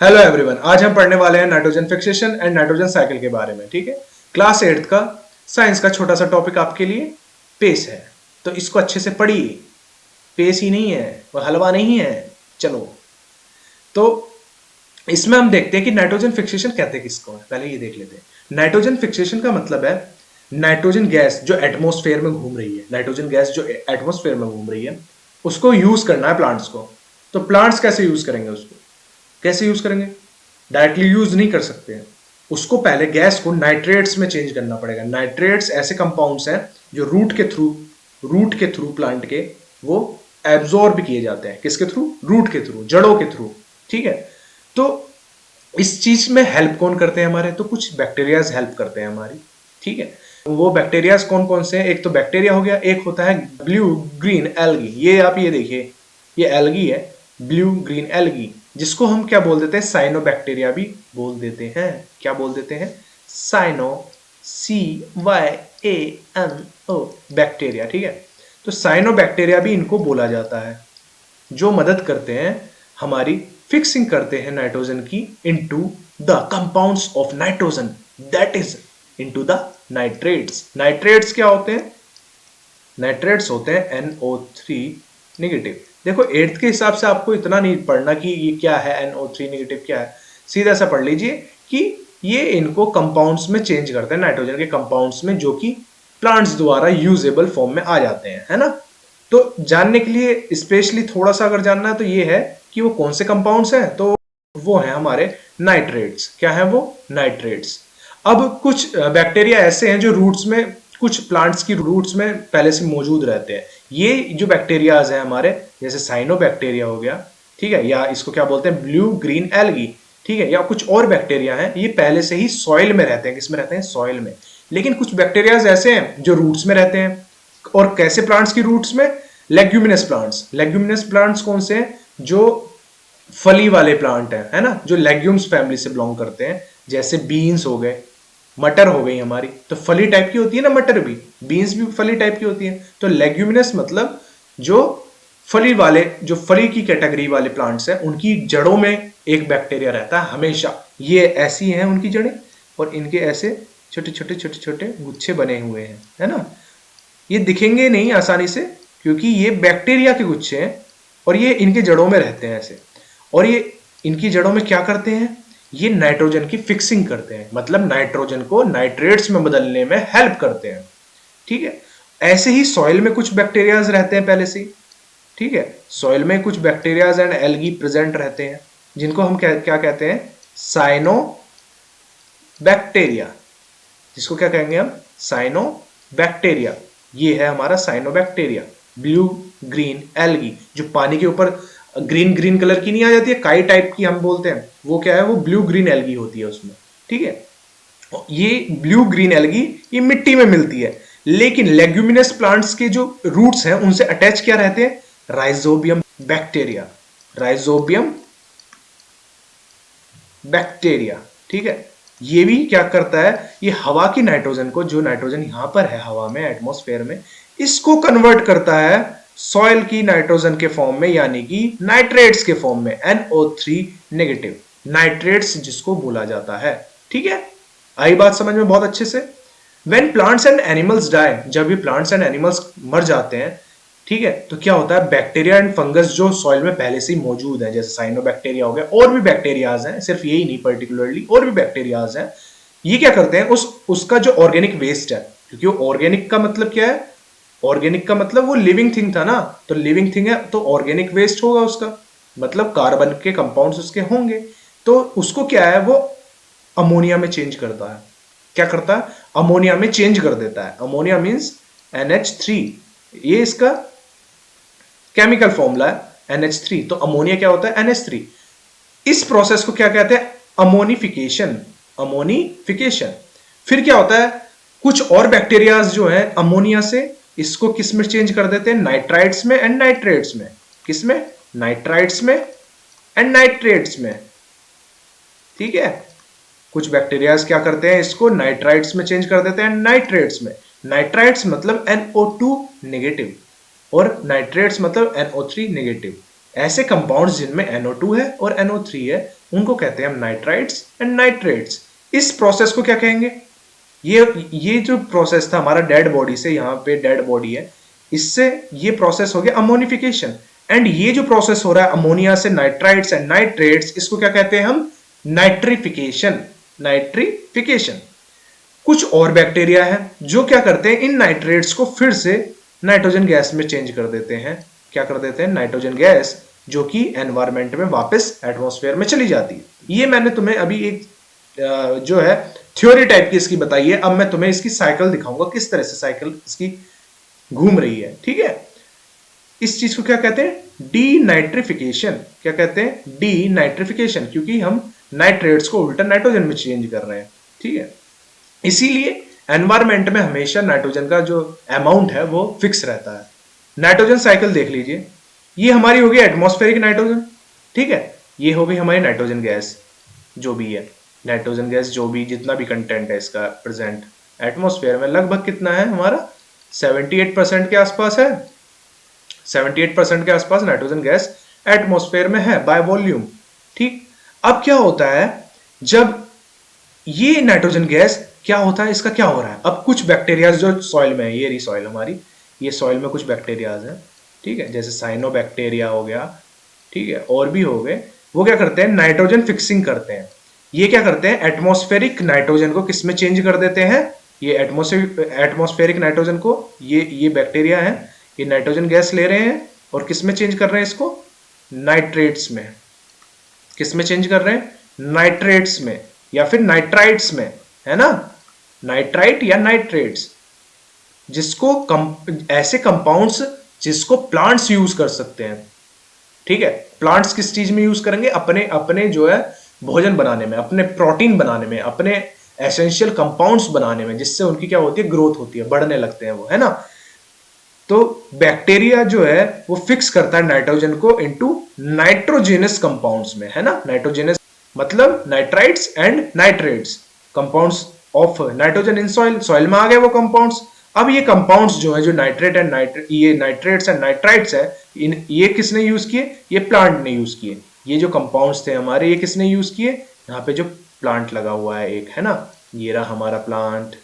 Hello everyone, आज हम पढ़ने वाले हैं nitrogen fixation and nitrogen cycle के बारे में। ठीक है, क्लास 8 का साइंस का छोटा सा टॉपिक आपके लिए पेस है, तो इसको अच्छे से पढ़िए। पेस ही नहीं है, वो हलवा नहीं है। चलो, तो इसमें हम देखते हैं कि नाइट्रोजन फिक्सेशन कहते हैं किसको है। पहले ये देख लेते हैं। नाइट्रोजन फिक्सेशन का मतलब है नाइट्रोजन गैस जो एटमॉस्फेयर में घूम रही है, नाइट्रोजन गैस जो एटमॉस्फेयर में घूम रही है, उसको यूज करना है प्लांट्स को। तो प्लांट्स कैसे यूज करेंगे उसको? कैसे यूज करेंगे? डायरेक्टली यूज नहीं कर सकते हैं। उसको पहले गैस को नाइट्रेट्स में चेंज करना पड़ेगा। नाइट्रेट्स ऐसे कंपाउंड्स हैं जो रूट के थ्रू प्लांट के वो एब्जॉर्ब किए जाते हैं। किसके थ्रू? रूट के थ्रू, जड़ों के थ्रू। ठीक है, तो इस चीज में हेल्प कौन करते हैं हमारे? तो कुछ बैक्टीरियाज हेल्प करते हैं हमारी। ठीक है, वो बैक्टीरियाज कौन कौन से हैं? एक तो बैक्टीरिया हो गया, एक होता है ब्लू ग्रीन एल्गी। ये आप ये देखिए, ये एल्गी है, ब्लू ग्रीन एल्गी, जिसको हम क्या बोल देते हैं? साइनोबैक्टीरिया भी बोल देते हैं। क्या बोल देते हैं? Cyano, CYANO, bacteria. ठीक है, तो साइनोबैक्टीरिया भी इनको बोला जाता है, जो मदद करते हैं हमारी फिक्सिंग करते हैं नाइट्रोजन की into the compounds of nitrogen, that is into the nitrates. Nitrates क्या होते हैं? नाइट्रेट्स होते हैं NO3 नेगेटिव। देखो, 8th के हिसाब से आपको इतना नहीं पढ़ना कि ये क्या है, NO3 नेगेटिव क्या है। सीधा सा पढ़ लीजिए कि ये इनको कंपाउंड्स में चेंज करते हैं, नाइट्रोजन के कंपाउंड्स में, जो कि प्लांट्स द्वारा यूजेबल फॉर्म में आ जाते हैं, है ना। तो जानने के लिए स्पेशली थोड़ा सा अगर जानना है तो ये है कि वो कौन से कंपाउंड्स हैं। तो वो है हमारे नाइट्रेट्स। क्या है वो? नाइट्रेट्स। अब कुछ बैक्टीरिया ऐसे हैं जो रूट्स में, कुछ प्लांट्स की रूट्स में पहले से मौजूद रहते हैं। ये जो बैक्टीरियाज हैं हमारे, जैसे साइनोबैक्टीरिया हो गया, ठीक है, या इसको क्या बोलते हैं? Blue green algae. ठीक है, या कुछ और बैक्टीरिया हैं, ये पहले से ही सॉइल में रहते हैं। किसमें रहते हैं? सॉइल में। लेकिन कुछ बैक्टीरियाज ऐसे हैं जो रूट्स में रहते हैं। और कैसे प्लांट्स की रूट्स में? Leguminous plants. लेग्यूमिनस प्लांट्स कौन से हैं? जो फली वाले प्लांट है ना, जो लेग्यूम्स फैमिली से बिलोंग करते हैं। जैसे बीन्स हो गए, मटर हो गई हमारी, तो फली टाइप की होती है ना मटर भी, बीन्स भी फली टाइप की होती है। तो लेग्यूमिनस मतलब जो फली वाले, जो फली की कैटेगरी वाले प्लांट्स हैं, उनकी जड़ों में एक बैक्टीरिया रहता है हमेशा। ये ऐसी हैं उनकी जड़ें, और इनके ऐसे छोटे छोटे छोटे छोटे गुच्छे बने हुए हैं, है ना। ये दिखेंगे नहीं आसानी से, क्योंकि ये बैक्टीरिया के गुच्छे हैं और ये इनके जड़ों में रहते हैं ऐसे। और ये इनकी जड़ों में क्या करते हैं? ये नाइट्रोजन की फिक्सिंग करते हैं, मतलब नाइट्रोजन को नाइट्रेट्स में बदलने में हेल्प करते हैं। ठीक है, ऐसे ही सॉइल में कुछ बैक्टीरियाज रहते हैं पहले से। ठीक है, सॉइल में कुछ बैक्टीरियाज एंड एल्गी प्रेजेंट रहते हैं, जिनको हम क्या कहते हैं? Cyano bacteria. जिसको क्या कहेंगे हम? Cyano bacteria. ये है हमारा साइनोबैक्टीरिया। ब्लू ग्रीन एल्गी, जो पानी के ऊपर ग्रीन ग्रीन कलर की नहीं आ जाती है, काई टाइप की हम बोलते हैं, वो क्या है? वो ब्लू ग्रीन एल्गी होती है उसमें। ठीक है, ये ब्लू ग्रीन एल्गी ये मिट्टी में मिलती है, लेकिन लेग्यूमिनस प्लांट्स के जो रूट्स हैं उनसे अटैच क्या रहते हैं? Rhizobium bacteria. Rhizobium bacteria. ठीक है, ये भी क्या करता है? ये हवा की नाइट्रोजन को, जो नाइट्रोजन यहां पर है हवा में, एटमॉस्फेयर में, इसको कन्वर्ट करता है सॉइल की नाइट्रोजन के फॉर्म में, यानी कि नाइट्रेट्स के फॉर्म में, NO3 नेगेटिव नाइट्रेट्स जिसको बोला जाता है। ठीक है, आई बात समझ में बहुत अच्छे से। When plants and animals die, जब ये प्लांट्स एंड एनिमल्स मर जाते हैं, ठीक है, तो क्या होता है? बैक्टीरिया एंड फंगस जो सॉइल में पहले से ही मौजूद है, जैसे साइनोबैक्टीरिया हो गया, और भी बैक्टीरियाज हैं, सिर्फ यही नहीं, पर्टिकुलरली और भी बैक्टीरियाज हैं। ये क्या करते हैं? उसका जो ऑर्गेनिक वेस्ट है, क्योंकि वो ऑर्गेनिक का मतलब क्या है? ऑर्गेनिक का मतलब वो लिविंग थिंग था ना, तो लिविंग थिंग है तो ऑर्गेनिक वेस्ट होगा उसका, मतलब कार्बन के कंपाउंड्स उसके होंगे। तो उसको क्या है? वो अमोनिया में चेंज करता है। क्या करता है? अमोनिया में चेंज कर देता है। अमोनिया मींस NH3, ये इसका केमिकल फॉर्मूला है, NH3। तो अमोनिया क्या होता है? NH3। इस प्रोसेस को क्या कहते हैं? अमोनिफिकेशन। अमोनिफिकेशन। फिर क्या होता है? कुछ और बैक्टीरियाज जो है अमोनिया से इसको किस में चेंज कर देते हैं? नाइट्राइट्स में एंड नाइट्रेट्स में। किस में? नाइट्राइट्स में एंड नाइट्रेट्स में। ठीक है, कुछ बैक्टीरियाज क्या करते हैं? इसको नाइट्राइट्स में चेंज कर देते हैं, नाइट्रेट्स में। नाइट्राइट्स मतलब NO2 नेगेटिव, और नाइट्रेट्स मतलब NO3 नेगेटिव। ऐसे कंपाउंड्स जिनमें NO2 है और NO3 है उनको कहते हैं हम नाइट्राइट्स एंड नाइट्रेट्स। इस प्रोसेस को क्या कहेंगे? ये जो प्रोसेस था हमारा डेड बॉडी से, यहाँ पे डेड बॉडी है, इससे ये प्रोसेस हो गया अमोनिफिकेशन। एंड ये जो प्रोसेस हो रहा है अमोनिया से नाइट्राइट्स एंड नाइट्रेट्स, इसको क्या कहते हैं हम? नाइट्रिफिकेशन। नाइट्रिफिकेशन। कुछ और बैक्टीरिया है जो क्या करते हैं, इन नाइट्रेट्स को फिर से नाइट्रोजन गैस में चेंज कर देते हैं। क्या कर देते हैं? नाइट्रोजन गैस, जो कि एनवायरमेंट में वापस एटमॉस्फेयर में चली जाती है। ये मैंने तुम्हें अभी एक जो है थ्योरी टाइप की इसकी बताई है। अब मैं तुम्हें इसकी साइकिल दिखाऊंगा, किस तरह से साइकिल इसकी घूम रही है। ठीक है, इस चीज को क्या कहते हैं? डीनाइट्रिफिकेशन। क्या कहते हैं? डीनाइट्रिफिकेशन, क्योंकि हम नाइट्रेट्स को उल्टा नाइट्रोजन में चेंज कर रहे हैं। ठीक है, इसीलिए एनवायरमेंट में हमेशा नाइट्रोजन का जो अमाउंट है वो फिक्स रहता है। नाइट्रोजन साइकिल देख लीजिए, ये हमारी होगी एटमॉस्फेरिक नाइट्रोजन। ठीक है, ये हो गई हमारी नाइट्रोजन गैस, जो भी है नाइट्रोजन गैस, जो भी जितना भी कंटेंट है इसका प्रेजेंट एटमॉस्फेयर में, लगभग कितना है हमारा? 78% के आसपास है। 78% के आसपास नाइट्रोजन गैस एटमॉस्फेयर में है बाय वॉल्यूम। ठीक, अब क्या होता है जब ये नाइट्रोजन गैस, क्या होता है इसका, क्या हो रहा है? अब कुछ बैक्टीरिया जो सॉइल में है, ये रही सॉइल हमारी, ये सॉइल में कुछ बैक्टीरियाज हैं। ठीक है, जैसे साइनोबैक्टीरिया हो गया, ठीक है, और भी हो गए। वो क्या करते हैं? नाइट्रोजन फिक्सिंग करते हैं। ये क्या करते हैं? एटमॉस्फेरिक नाइट्रोजन को किस में चेंज कर देते हैं? ये एटमॉस्फेरिक नाइट्रोजन को, ये बैक्टीरिया है, ये नाइट्रोजन गैस ले रहे हैं और किस में चेंज कर रहे हैं इसको? नाइट्रेट्स में। किस में चेंज कर रहे हैं? नाइट्रेट्स में या फिर नाइट्राइट्स में, है ना? नाइट्राइट या नाइट्रेट्स, जिसको ऐसे कंपाउंड्स जिसको प्लांट्स यूज कर सकते हैं। ठीक है, प्लांट्स किस चीज में यूज करेंगे? अपने जो है भोजन बनाने में, अपने प्रोटीन बनाने में, अपने एसेंशियल कंपाउंड्स बनाने में, जिससे उनकी क्या होती है? ग्रोथ होती है, बढ़ने लगते हैं वो, है ना? तो बैक्टीरिया जो है वो फिक्स करता है नाइट्रोजन को इनटू नाइट्रोजेनस कंपाउंड्स में, है ना? नाइट्रोजेनस मतलब nitrites and nitrates, compounds of nitrogen in soil. Soil में आ गए वो कंपाउंड्स। अब ये कंपाउंड्स जो है, जो नाइट्रेट एंड ये नाइट्रेट्स एंड नाइट्राइट्स है, ये किसने यूज किए? ये प्लांट ने यूज किए। ये जो कंपाउंड्स थे हमारे, ये किसने यूज किए? यहाँ पे जो प्लांट लगा हुआ है एक, है ना? ये रहा हमारा प्लांट,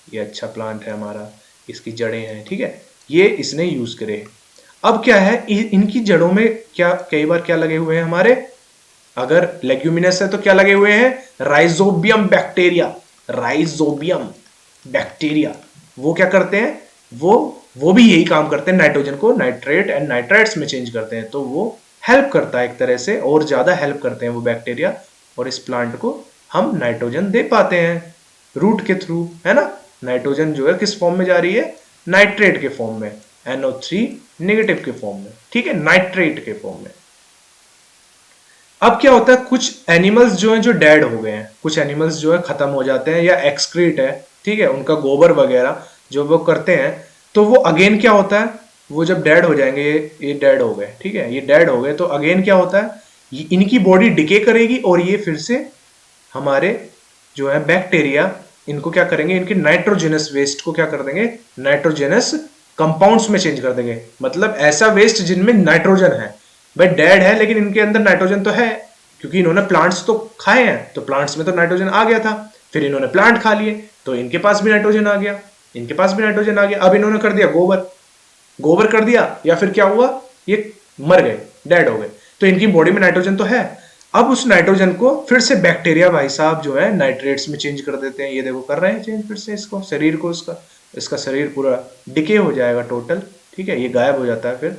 ये अच्छा प्लांट है हमारा, इसकी जड़ें हैं। ठीक है, ये इसने यूज करे। अब क्या है, इनकी जड़ों में क्या कई बार क्या लगे हुए हैं हमारे? अगर लेग्यूमिनस है तो क्या लगे हुए हैं? Rhizobium bacteria. राइजोबियम बैक्टीरिया वो क्या करते हैं? वो भी यही काम करते हैं, नाइट्रोजन को नाइट्रेट एंड नाइट्राइट्स में चेंज करते हैं। तो वो हेल्प करता है एक तरह से, और ज्यादा हेल्प करते हैं वो बैक्टीरिया, और इस प्लांट को हम नाइट्रोजन दे पाते हैं रूट के थ्रू, है ना? नाइट्रोजन जो है किस फॉर्म में जा रही है? नाइट्रेट के फॉर्म में, NO3 नेगेटिव के फॉर्म में। ठीक है, नाइट्रेट के फॉर्म में। अब क्या होता है, कुछ एनिमल्स जो हैं जो डेड हो गए हैं, कुछ एनिमल्स जो है खत्म हो जाते हैं, या एक्सक्रीट है, ठीक है, उनका गोबर वगैरह जो वो करते हैं, तो वो अगेन क्या होता है, वो जब डेड हो जाएंगे, ये डेड हो गए, ठीक है, ये डेड हो गए, तो अगेन क्या होता है, इनकी बॉडी डिके करेगी और ये फिर से हमारे जो है बैक्टीरिया इनको क्या करेंगे, इनके नाइट्रोजेनस वेस्ट को क्या कर देंगे, नाइट्रोजेनस कंपाउंड्स में चेंज कर देंगे। मतलब ऐसा वेस्ट जिनमें नाइट्रोजन है, भाई डेड है लेकिन इनके अंदर नाइट्रोजन तो है, क्योंकि इन्होंने प्लांट्स तो खाए हैं, तो प्लांट्स में तो नाइट्रोजन आ गया था, फिर इन्होंने प्लांट खा लिए तो इनके पास भी नाइट्रोजन आ गया, इनके पास भी नाइट्रोजन आ गया। अब इन्होंने कर दिया गोबर कर दिया, या फिर क्या हुआ, ये मर गए, डेड हो गए, तो इनकी बॉडी में नाइट्रोजन तो है। अब उस नाइट्रोजन को फिर से बैक्टीरिया भाई साहब जो है नाइट्रेट्स में चेंज कर देते हैं। ये देखो कर रहे हैं चेंज फिर से इसको, शरीर को, इसका शरीर पूरा डिके हो जाएगा टोटल, ठीक है, ये गायब हो जाता है,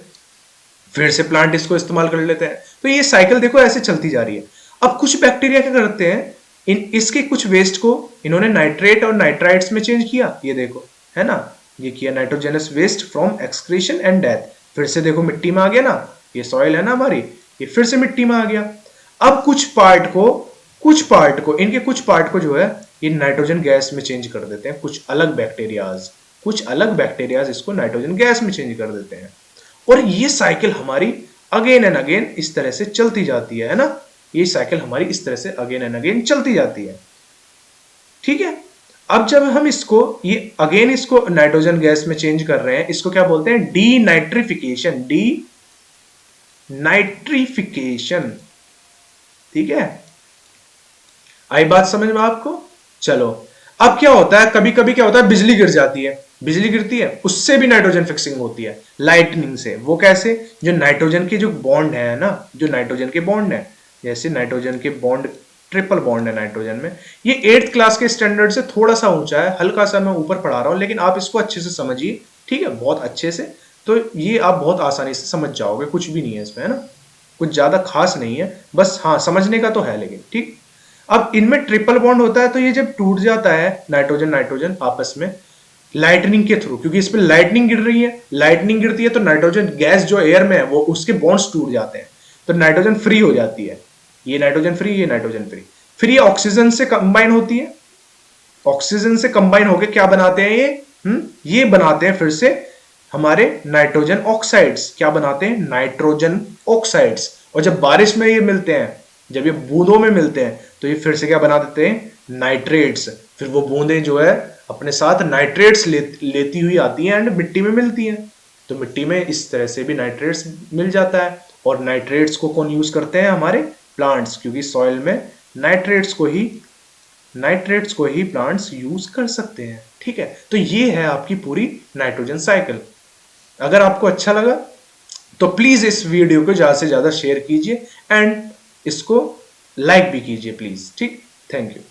फिर से प्लांट इसको इस्तेमाल कर लेते हैं। तो ये साइकिल देखो ऐसे चलती जा रही है। अब कुछ बैक्टीरिया क्या करते हैं, इसके कुछ वेस्ट को इन्होंने नाइट्रेट और नाइट्राइट्स में चेंज किया, ये देखो, है ना, ये किया nitrogenous waste from excretion and death, फिर से देखो मिट्टी में आ गया ना, ये सॉइल है ना हमारी, ये फिर से मिट्टी में आ गया। अब कुछ पार्ट को इनके कुछ पार्ट को जो है ये नाइट्रोजन गैस में चेंज कर देते हैं, कुछ अलग बैक्टीरियाज इसको नाइट्रोजन गैस में चेंज कर देते हैं, और ये साइकिल हमारी अगेन एंड अगेन इस तरह से चलती जाती है ना, ये साइकिल हमारी इस तरह से अगेन एंड अगेन चलती जाती है, ठीक है। अब जब हम इसको नाइट्रोजन गैस में चेंज कर रहे हैं, इसको क्या बोलते हैं, डीनाइट्रिफिकेशन, नाइट्रिफिकेशन। ठीक है, आई बात समझ में आपको? चलो, अब क्या होता है, कभी कभी क्या होता है, बिजली गिर जाती है, बिजली गिरती है, उससे भी नाइट्रोजन फिक्सिंग होती है, लाइटनिंग से। वो कैसे? जो नाइट्रोजन के जो बॉन्ड है ना, जो नाइट्रोजन के बॉन्ड है, जैसे नाइट्रोजन के बॉन्ड, ट्रिपल बॉन्ड है नाइट्रोजन में, ये 8th क्लास के स्टैंडर्ड से थोड़ा सा ऊंचा है, हल्का सा मैं ऊपर पढ़ा रहा हूं, लेकिन आप इसको अच्छे से समझिए, ठीक है, बहुत अच्छे से। तो ये आप बहुत आसानी से समझ जाओगे, कुछ भी नहीं है इसमें, है ना, कुछ ज्यादा खास नहीं है, बस हाँ समझने का तो है, लेकिन ठीक। अब इनमें ट्रिपल बॉन्ड होता है, तो ये जब टूट जाता है नाइट्रोजन नाइट्रोजन आपस में लाइटनिंग के थ्रू, क्योंकि इस पे लाइटनिंग गिर रही है, लाइटनिंग गिरती है तो नाइट्रोजन गैस जो एयर में है वो उसके बॉन्ड्स टूट जाते हैं, तो नाइट्रोजन फ्री हो जाती है, ये नाइट्रोजन फ्री, ये नाइट्रोजन फ्री, फिर ये ऑक्सीजन से कंबाइन होती है, ऑक्सीजन से कंबाइन होकर क्या बनाते हैं ये बनाते हैं फिर से हमारे नाइट्रोजन ऑक्साइड्स, क्या बनाते हैं, नाइट्रोजन ऑक्साइड्स। और जब बारिश में ये मिलते हैं, जब ये बूंदों में मिलते हैं, तो ये फिर से क्या बना देते हैं, नाइट्रेट्स। फिर वो बूंदें जो है अपने साथ नाइट्रेट्स लेती हुई आती हैं एंड मिट्टी में मिलती हैं, तो मिट्टी में इस तरह से भी नाइट्रेट्स मिल जाता है। और नाइट्रेट्स को कौन यूज करते हैं, हमारे प्लांट्स, क्योंकि सॉइल में नाइट्रेट्स को ही प्लांट्स यूज कर सकते हैं। ठीक है, तो ये है आपकी पूरी नाइट्रोजन साइकिल। अगर आपको अच्छा लगा तो प्लीज इस वीडियो को ज्यादा से ज्यादा शेयर कीजिए एंड इसको लाइक भी कीजिए प्लीज। ठीक, थैंक यू।